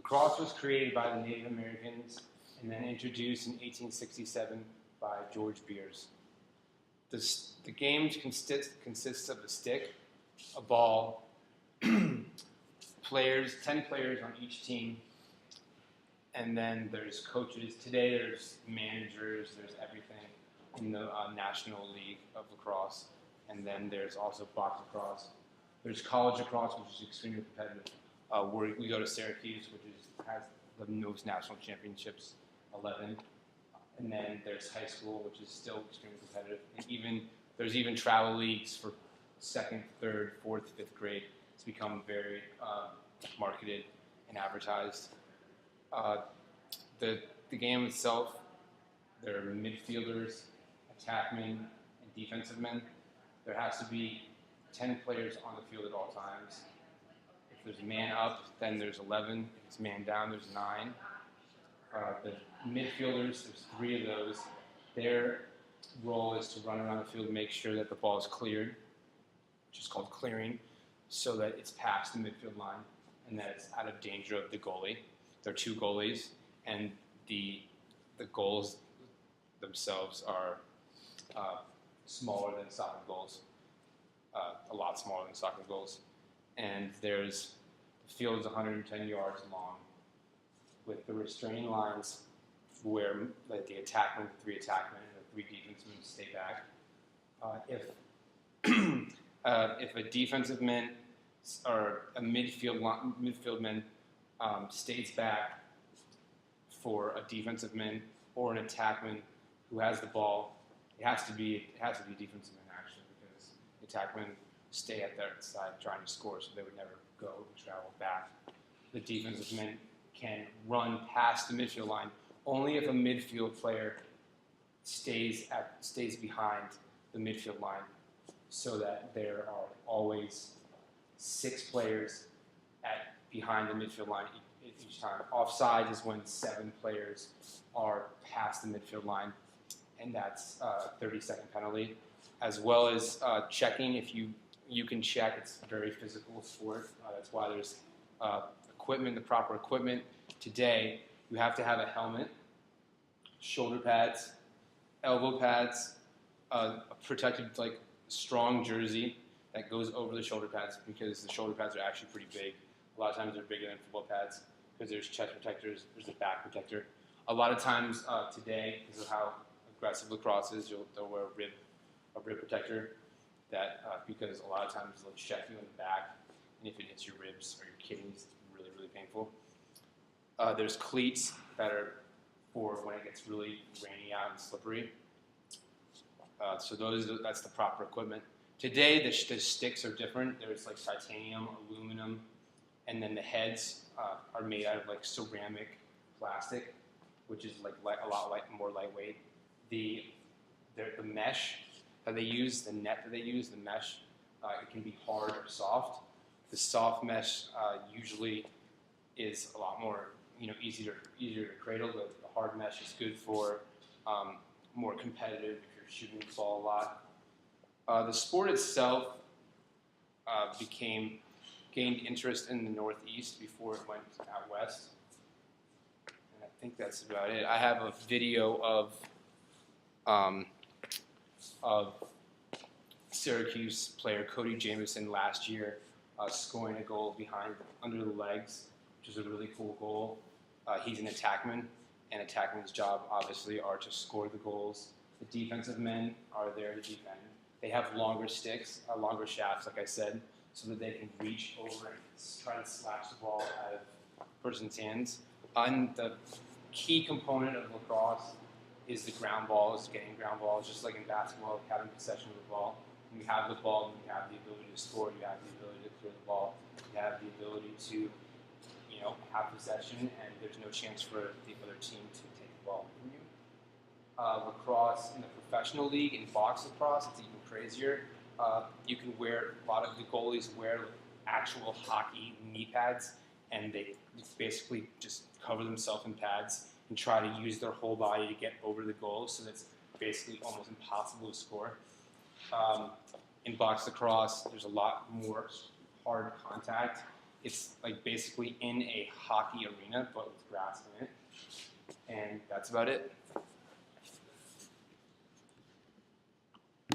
Lacrosse was created by the Native Americans and then introduced in 1867 by George Beers. The game consists of a stick, a ball, 10 players on each team, and then there's coaches. Today there's managers, there's everything in the National League of Lacrosse, and then there's also box lacrosse. There's college lacrosse, which is extremely competitive. We go to Syracuse, which has the most national championships, 11. And then there's high school, which is still extremely competitive. And there's even travel leagues for 2nd, 3rd, 4th, 5th grade. It's become very marketed and advertised. The game itself, there are midfielders, attackmen, and defensive men. There has to be 10 players on the field at all times. If there's a man up, then there's 11. If it's man down, there's 9. The midfielders, there's 3 of those. Their role is to run around the field and make sure that the ball is cleared, which is called clearing, so that it's past the midfield line and that it's out of danger of the goalie. There are 2 goalies, and the goals themselves are smaller than soccer goals, a lot smaller than soccer goals. And the field is 110 yards long, with the restraining lines where the attackmen, the 3 attackmen, and the 3 defensemen stay back. If a defensive man or a midfield man stays back for a defensive man or an attackman who has the ball, it has to be a defensive man actually, because the attackmen stay at their side trying to score, so they would never go and travel back. The defensive men can run past the midfield line only if a midfield player stays behind the midfield line, so that there are always 6 players behind the midfield line each time. Offside is when 7 players are past the midfield line, and that's a 30-second penalty, as well as checking. If you can check, it's a very physical sport. That's why there's equipment, the proper equipment. Today, you have to have a helmet, shoulder pads, elbow pads, a protected, strong jersey that goes over the shoulder pads, because the shoulder pads are actually pretty big. A lot of times they're bigger than football pads, because there's chest protectors, there's a back protector. A lot of times today, because of how aggressive lacrosse is, they'll wear a rib protector, because a lot of times they'll check you in the back, and if it hits your ribs or your kidneys, it's really, really painful. There's cleats that are for when it gets really rainy out and slippery. So that's the proper equipment. Today, the sticks are different. There's titanium, aluminum, and then the heads are made out of ceramic plastic, which is a lot more lightweight. The mesh that they use, the net that they use, the mesh, it can be hard or soft. The soft mesh usually is a lot more easier to cradle. The hard mesh is good for more competitive if you're shooting the ball a lot. The sport itself gained interest in the Northeast before it went out west. And I think that's about it. I have a video of Syracuse player Cody Jamieson last year scoring a goal under the legs, which is a really cool goal. He's an attackman, and attackmen's job obviously are to score the goals. The defensive men are there to defend. They have longer sticks, longer shafts, like I said, so that they can reach over and try to slash the ball out of a person's hands. And the key component of lacrosse is the ground ball, is getting ground balls, just like in basketball, having possession of the ball. When you have the ball, you have the ability to score, you have the ability to clear the ball, you have the ability to have possession, and there's no chance for the other team to take the ball from you. Lacrosse in the professional league, in box lacrosse, it's even crazier. You can wear, a lot of the goalies wear actual hockey knee pads, and they basically just cover themselves in pads and try to use their whole body to get over the goal, so that's basically almost impossible to score. In box lacrosse, there's a lot more hard contact, It's like basically in a hockey arena, but with grass in it. And that's about it.